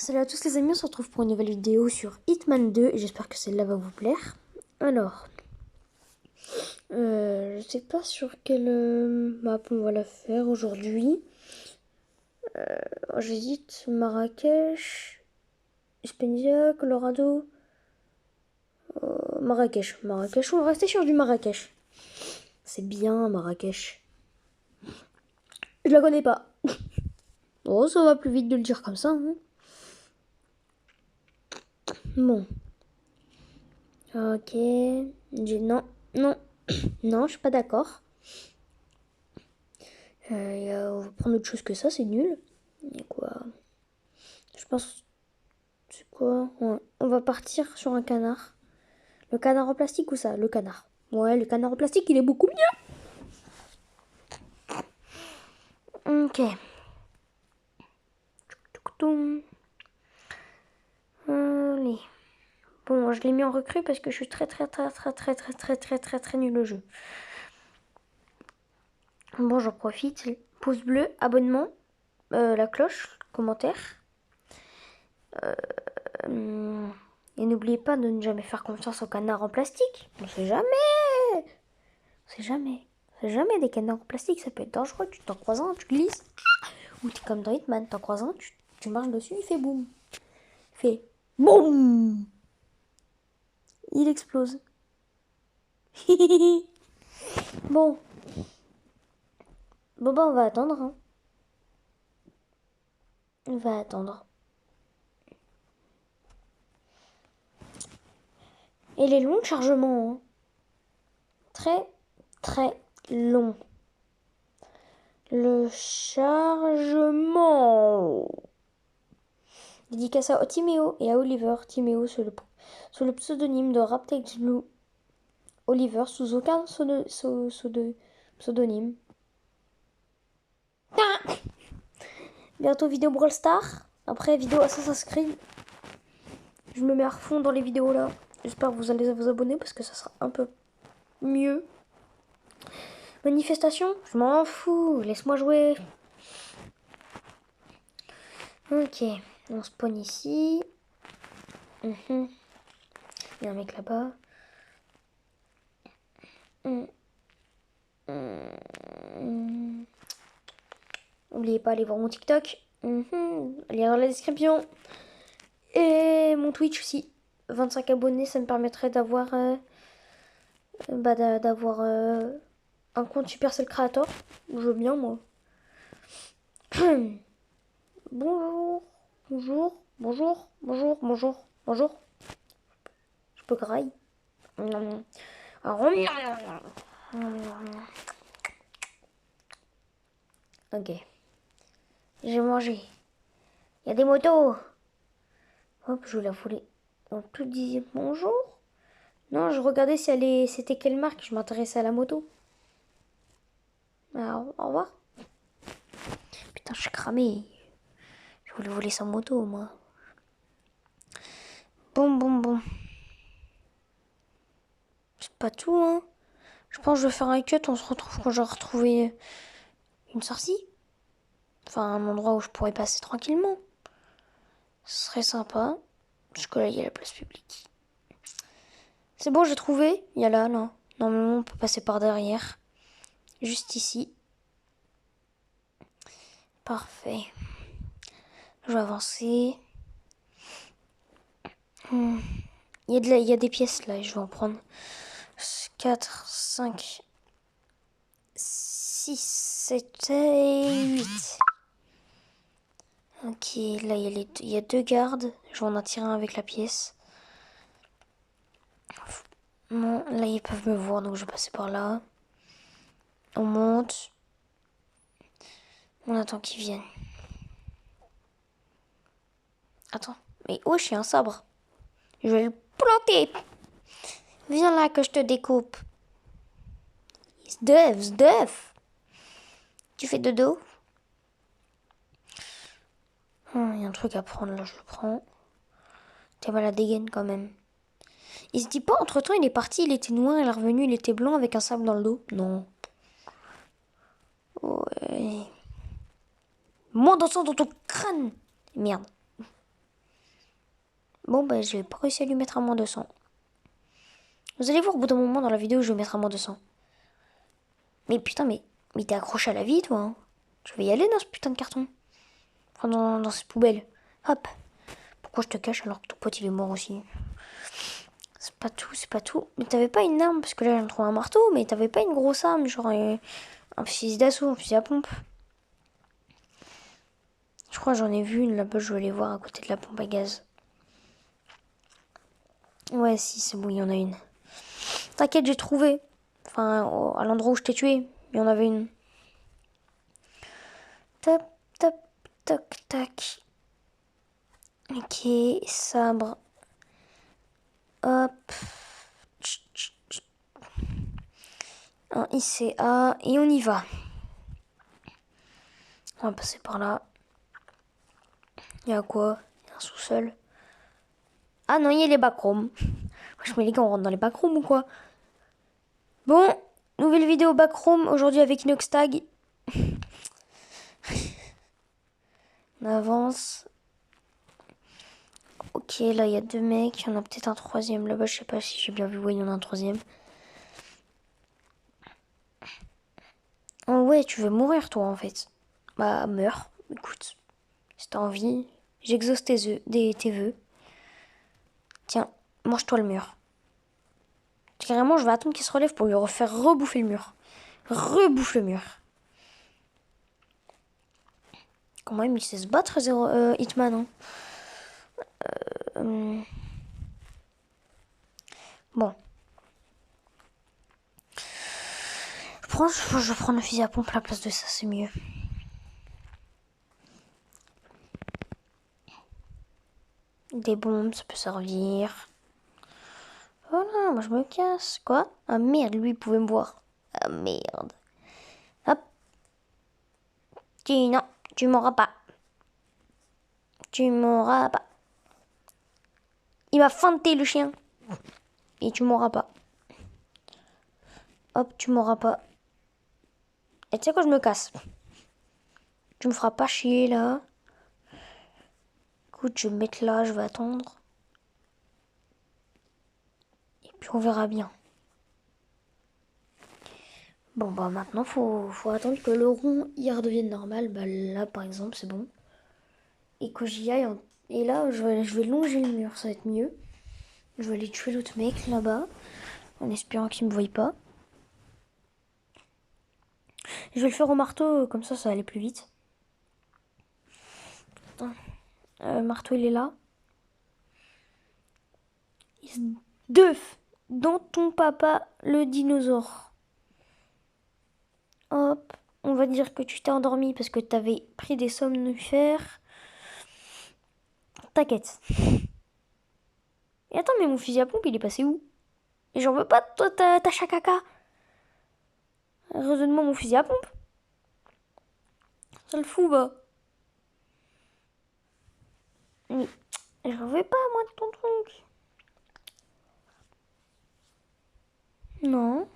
Salut à tous les amis, on se retrouve pour une nouvelle vidéo sur Hitman 2 et j'espère que celle-là va vous plaire. Alors, je sais pas sur quelle map on va la faire aujourd'hui. J'hésite Marrakech, Spendia, Colorado, Marrakech. Marrakech, on va rester sur du Marrakech. C'est bien Marrakech. Je la connais pas. Oh, ça va plus vite de le dire comme ça. Hein. Bon. Ok. Non, non, non, je suis pas d'accord. On va prendre autre chose que ça, c'est nul. Et quoi? Je pense. C'est quoi? Ouais. On va partir sur un canard. Le canard en plastique ou ça? Le canard. Ouais, le canard en plastique, il est beaucoup mieux. Ok. Allez. Bon, je l'ai mis en recrue parce que je suis très nul au jeu. Bon, j'en profite. Pouce bleu, abonnement, la cloche, commentaire. Et n'oubliez pas de ne jamais faire confiance aux canards en plastique. On sait jamais. C'est jamais. C'est jamais des canards en plastique, ça peut être dangereux. Tu t'en croises un, tu glisses. Ou t'es comme dans Hitman, t'en croises un, tu marches dessus, il fait boum. Il fait boum. Il explose. Bon. Bon bah on va attendre. Hein. On va attendre. Et il est long le chargement. Hein. Très long. Le chargement. Dédicace à Timéo et à Oliver. Timéo sous le pseudonyme de Raptex Blue. Oliver sous aucun pseudonyme. Ah bientôt vidéo Brawl Stars. Après vidéo Assassin's Creed. Je me mets à fond dans les vidéos là. J'espère que vous allez vous abonner parce que ça sera un peu mieux. Manifestation, je m'en fous. Laisse-moi jouer. Ok, on spawn ici. Il y a un mec là-bas. N'oubliez pas d'aller voir mon TikTok. Lien dans la description. Et mon Twitch aussi. 25 abonnés, ça me permettrait d'avoir un compte Supercell Creator. Je veux bien, moi. Bonjour. Bonjour. Bonjour. Bonjour. Bonjour. Bonjour. Je peux graille. Ok. J'ai mangé. Il y a des motos. Hop, je la voulais. On tout disait bonjour. Non, je regardais si c'était quelle marque. Je m'intéressais à la moto. Alors, au revoir. Putain, je suis cramé. Je voulais voler sa moto, moi. Bon. C'est pas tout, hein. Je pense que je vais faire un cut. On se retrouve quand j'aurai retrouvé une sortie. Enfin, un endroit où je pourrais passer tranquillement. Ce serait sympa. Parce que là, il y a la place publique. C'est bon, j'ai trouvé. Il y a là. Normalement, on peut passer par derrière. Juste ici. Parfait. Je vais avancer. Il y a des pièces là et je vais en prendre 4, 5, 6, 7 et 8. Ok, là il y a 2 gardes. Je vais en attirer un avec la pièce. Bon, là ils peuvent me voir donc je vais passer par là. On monte. On attend qu'ils viennent. Attends, mais oh, j'ai un sabre. Je vais le planter. Viens là que je te découpe. Sdeuf. Tu fais dodo? Il y a un truc à prendre là, je le prends. T'es mal à dégaine quand même. Il se dit pas, entre-temps, il est parti, il était noir, il est revenu, il était blanc avec un sabre dans le dos. Non. Ouais. Moins de sang dans ton crâne. Merde. Bon, bah, j'ai pas réussi à lui mettre à moins 200. Vous allez voir au bout d'un moment dans la vidéo, je vais mettre à moins 200. Mais putain, mais t'es accroché à la vie, toi. Hein. Tu vas y aller dans ce putain de carton. Enfin, dans cette poubelle. Hop. Pourquoi je te cache alors que ton pote il est mort aussi? C'est pas tout, c'est pas tout. Mais t'avais pas une arme, parce que là, j'ai trouvé un marteau, mais t'avais pas une grosse arme, genre un fusil d'assaut, un fusil à pompe. Je crois que j'en ai vu une là-bas, je vais aller voir à côté de la pompe à gaz. Ouais, si, c'est bon, il y en a une. T'inquiète, j'ai trouvé. Enfin, à l'endroit où je t'ai tué, il y en avait une. Tap, tap, tac, tac. Ok, sabre. Hop. Un ICA. Et on y va. On va passer par là. Il y a quoi? Il y a un sous-sol. Ah non, il y a les backrooms. Je me dis qu'on rentre dans les backrooms ou quoi? Bon, nouvelle vidéo backroom aujourd'hui avec Inoxtag. On avance. Ok, là il y a 2 mecs. Il y en a peut-être un troisième là-bas. Je sais pas si j'ai bien vu. Ouais, il y en a un troisième. Oh ouais, tu veux mourir toi en fait. Bah, meurs. Écoute, si t'as envie, j'exauce tes vœux. Tiens, mange-toi le mur. Carrément, je vais attendre qu'il se relève pour lui refaire rebouffer le mur. Rebouffe le mur. Quand même, il sait se battre, Hitman. Hein. Bon. Je prends le fusil à pompe à la place de ça, c'est mieux. Des bombes, ça peut servir. Voilà, moi je me casse. Quoi? Ah merde, lui il pouvait me voir. Ah merde. Hop. Non, tu m'auras pas. Tu m'auras pas. Il m'a feinté le chien. Et tu m'auras pas. Hop, tu m'auras pas. Et tu sais quoi, je me casse. Tu me feras pas chier là. Écoute, je vais me mettre là, je vais attendre. Et puis on verra bien. Bon bah maintenant faut attendre que le rond y redevienne normal. Bah là par exemple c'est bon. Et que j'y aille. Et là je vais longer le mur, ça va être mieux. Je vais aller tuer l'autre mec là-bas. En espérant qu'il me voie pas. Je vais le faire au marteau, comme ça va aller plus vite. Marteau il est là. Deux dans ton papa le dinosaure. Hop, on va dire que tu t'es endormi parce que t'avais pris des somnifères. T'inquiète. Et attends, mais mon fusil à pompe il est passé où? Et j'en veux pas de toi, ta chakaka. Redonne-moi mon fusil à pompe. Ça le fout, bah. Mais j'en veux pas, moi, de ton truc. Non.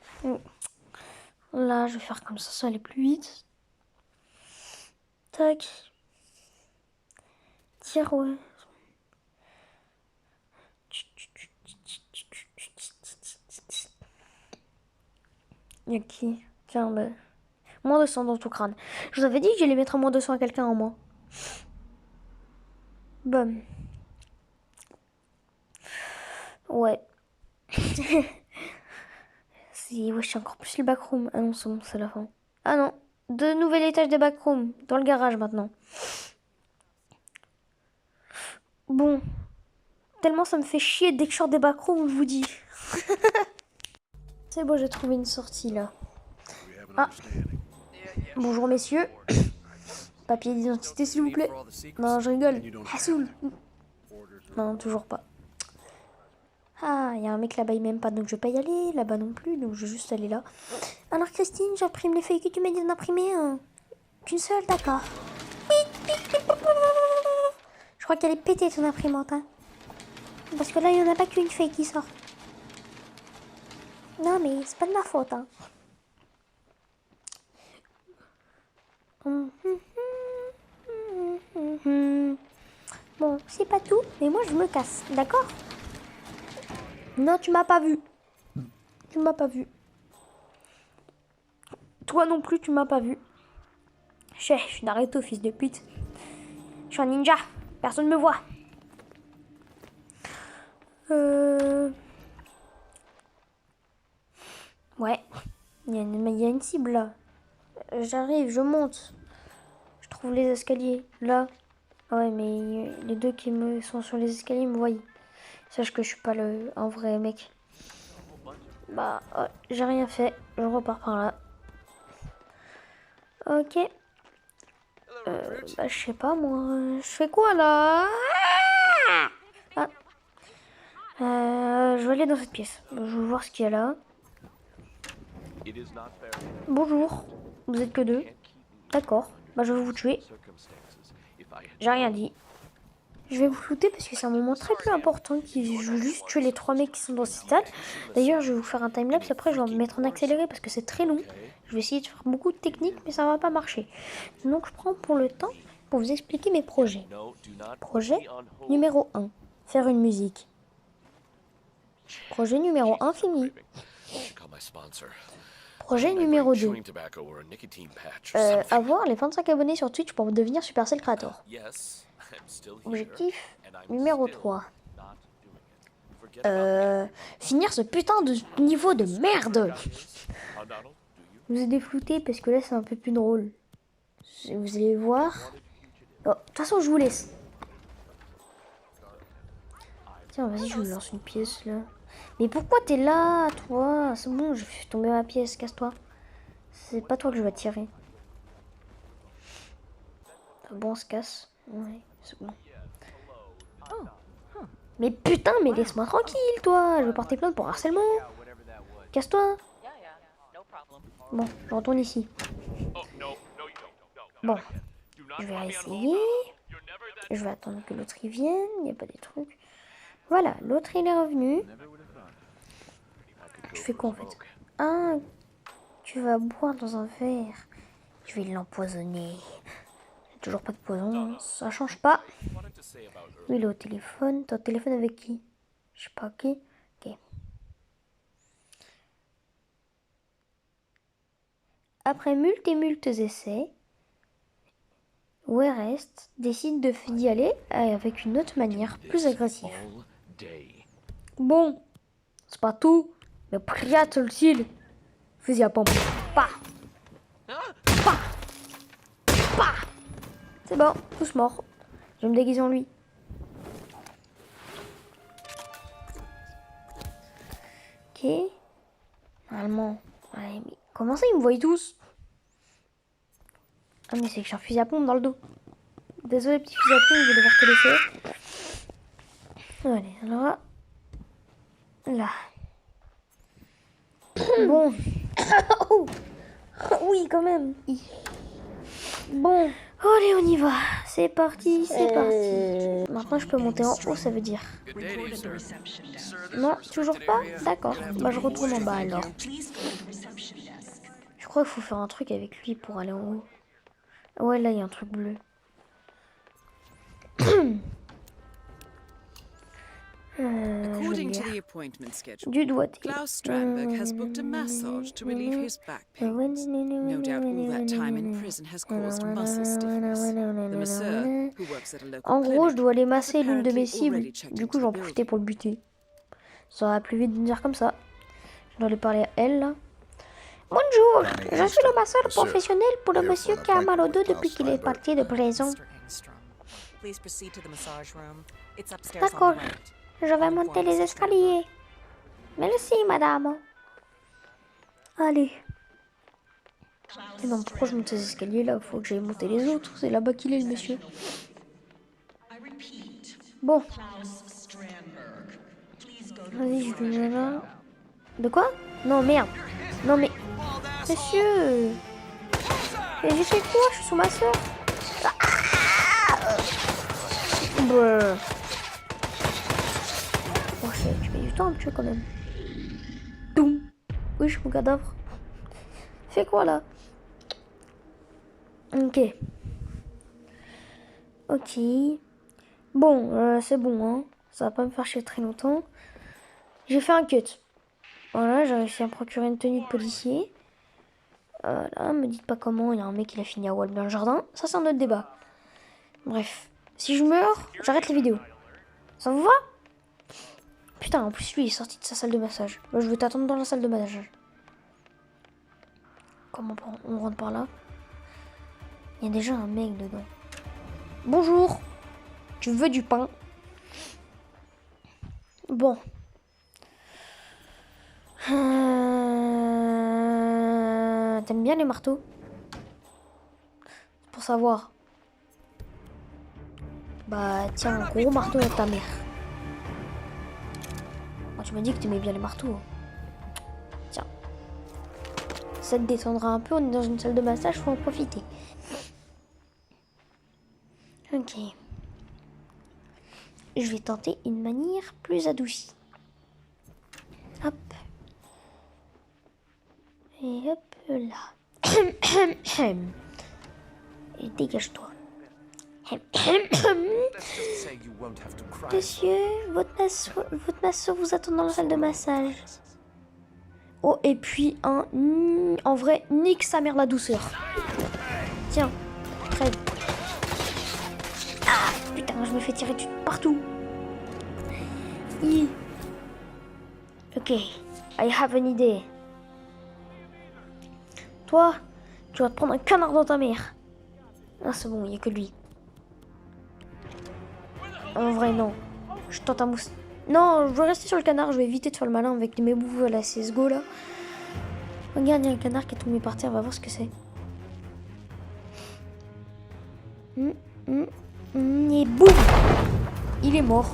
Là, je vais faire comme ça va aller plus vite. Tac. Tire, ouais. Y'a qui? Tiens, bah. Moins de sang dans ton crâne. Je vous avais dit que j'allais mettre un moins de sang à quelqu'un en moins. Bam. Ouais. Si, ouais, je suis encore plus le backroom. Ah non, c'est bon, c'est la fin. Ah non. De nouvel étage des backrooms. Dans le garage maintenant. Bon. Tellement ça me fait chier dès que je sors des backrooms, je vous dis. C'est bon, j'ai trouvé une sortie là. Ah. Bonjour messieurs. Papier d'identité s'il vous plaît. Non, je rigole. Hassoul. Non, toujours pas. Ah, il y a un mec là-bas, il m'aime pas, donc je vais pas y aller. Là-bas non plus, donc je vais juste aller là. Alors Christine, j'imprime les feuilles que tu m'as dit d'en imprimer. Qu'une seule, d'accord. Je crois qu'elle est pétée ton imprimante. Hein. Parce que là, il n'y en a pas qu'une feuille qui sort. Non, mais c'est pas de ma faute. Hein. Bon, c'est pas tout, mais moi je me casse, d'accord? Non, tu m'as pas vu. Tu m'as pas vu. Toi non plus, tu m'as pas vu. Je suis Naruto, fils de pute. Je suis un ninja. Personne me voit. Ouais. Il y a une cible là. J'arrive, je monte. Je trouve les escaliers. Là. Ah ouais, mais les deux qui me sont sur les escaliers me voient. Sache que je suis pas un vrai mec. Bah, j'ai rien fait. Je repars par là. Ok. Bah, je sais pas moi. Je fais quoi là? Ah. Je vais aller dans cette pièce. Je vais voir ce qu'il y a là. Bonjour. Vous êtes que deux. D'accord. Bah, je vais vous tuer. J'ai rien dit. Je vais vous shooter parce que c'est un moment très plus important qui je veux juste tuer les 3 mecs qui sont dans cette stade. D'ailleurs, je vais vous faire un timelapse. Après, je vais me mettre en accéléré parce que c'est très long. Je vais essayer de faire beaucoup de techniques, mais ça va pas marcher. Donc, je prends pour le temps pour vous expliquer mes projets. Projet numéro 1. Faire une musique. Projet numéro 1 fini. Projet numéro 2. Avoir les 25 abonnés sur Twitch pour devenir Supercell Creator. Objectif numéro 3. Finir ce putain de niveau de merde. Vous êtes déflouté parce que là c'est un peu plus drôle. Vous allez voir. De toute façon je vous laisse. Tiens vas-y je vous lance une pièce là. Mais pourquoi t'es là toi? C'est bon je fais tomber ma pièce, casse-toi. C'est pas toi que je vais tirer. Bon on se casse. Ouais c'est bon. Mais putain, mais laisse-moi tranquille, toi. Je vais porter plainte pour harcèlement. Casse-toi. Bon, je retourne ici. Bon, je vais essayer. Je vais attendre que l'autre y vienne. Il n'y a pas des trucs. Voilà, l'autre il est revenu. Je fais quoi en fait? Ah, tu vas boire dans un verre. Je vais l'empoisonner. Toujours pas de poison, ça change pas. Oui, il est au téléphone. T'es au téléphone avec qui? Je sais pas qui. Ok. Après multes et multes essais, Werest décide d'y aller avec une autre manière plus agressive. Bon, c'est pas tout, mais priatel-t-il. Fusil à pompe. Pas. Pas. Pas. C'est bon, tous morts. Je vais me déguiser en lui. Ok. Normalement. Ouais, mais comment ça, ils me voient tous? Ah, mais c'est que j'ai un fusil à pompe dans le dos. Désolé, petit fusil à pompe, je vais devoir te laisser. Allez, alors là. Bon. Oh. Oui, quand même. Bon. Allez, on y va. C'est parti, c'est parti. Maintenant, je peux monter en haut, ça veut dire. Non, toujours pas? D'accord. Bah, je retourne en bas alors. Je crois qu'il faut faire un truc avec lui pour aller en haut. Ouais, là, il y a un truc bleu. According to the appointment schedule, Du doigté. Klaus Strandberg has booked a massage to relieve his back pains. No doubt all that time in prison has caused muscle stiffness. The masseur, who works at a local En gros, je dois aller clinic, has masser l'une de mes apparently cibles. already checked Du coup, into j'en the profitais building. pour le buter. Ça va plus vite de me dire comme ça. Je dois aller parler à elle, là. Bonjour, je suis le masseur professionnel pour le monsieur qui a mal au dos depuis qu'il est parti de prison. Please proceed to the massage room. It's upstairs on D'accord, the right. je vais monter les escaliers. Merci, madame. Allez. Mais non, pourquoi je monte ces escaliers là? Faut que j'aille monter les autres. C'est là-bas qu'il est, le monsieur. Bon. Vas-y, je vais là. De quoi? Non, merde. Non, mais. Monsieur. Mais j'ai fait quoi? Je suis sous ma soeur. Bah. Oh, tu mets du temps à me tuer quand même. Doum. Oui, je suis mon cadavre. Fais quoi là? Ok. Ok. Bon, c'est bon, hein. Ça va pas me faire chier très longtemps. J'ai fait un cut. Voilà, j'ai réussi à me procurer une tenue de policier. Là, me dites pas comment, il y a un mec qui l'a fini à Wall dans le jardin. Ça, c'est un autre débat. Bref, si je meurs, j'arrête la vidéo. Ça vous va? Putain, en plus, lui, il est sorti de sa salle de massage. Moi, je vais t'attendre dans la salle de massage. Comment on rentre par là? Il y a déjà un mec dedans. Bonjour. Tu veux du pain? Bon. T'aimes bien les marteaux? Pour savoir. Bah tiens, un gros marteau à ta mère. Moi, tu m'as dit que t'aimais bien les marteaux. Tiens. Ça te détendra un peu, on est dans une salle de massage, faut en profiter. Ok. Je vais tenter une manière plus adoucie. Hop. Et hop là. Et dégage-toi. Monsieur, votre masseur vous attend dans la salle de massage. Oh, et puis en vrai, nique sa mère la douceur. Tiens, crève. Ah, putain, je me fais tirer dessus partout. Ok, I have an idée. Toi, tu vas te prendre un canard dans ta mère. Ah, c'est bon, il n'y a que lui. En vrai, non. Je tente un mousse. Non, je vais rester sur le canard. Je vais éviter de faire le malin avec mes bouffes à la CSGO là. Regarde, il y a un canard qui est tombé par terre. On va voir ce que c'est. Et boum! Il est mort.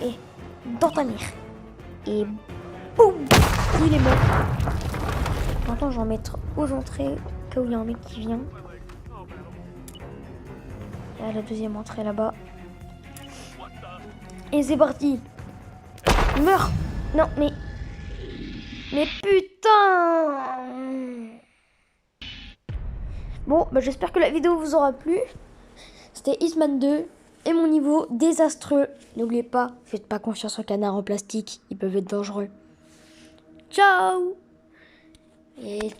Et dans ta mère. Et boum! Il est mort. Maintenant, je vais en mettre aux entrées. Au cas où il y a un mec qui vient. Et à la deuxième entrée là-bas. Et c'est parti. Meurs. Non, mais... Mais putain. Bon, bah j'espère que la vidéo vous aura plu. C'était Hitman 2 et mon niveau désastreux. N'oubliez pas, faites pas confiance aux canards en plastique. Ils peuvent être dangereux. Ciao. Et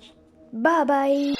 bye bye.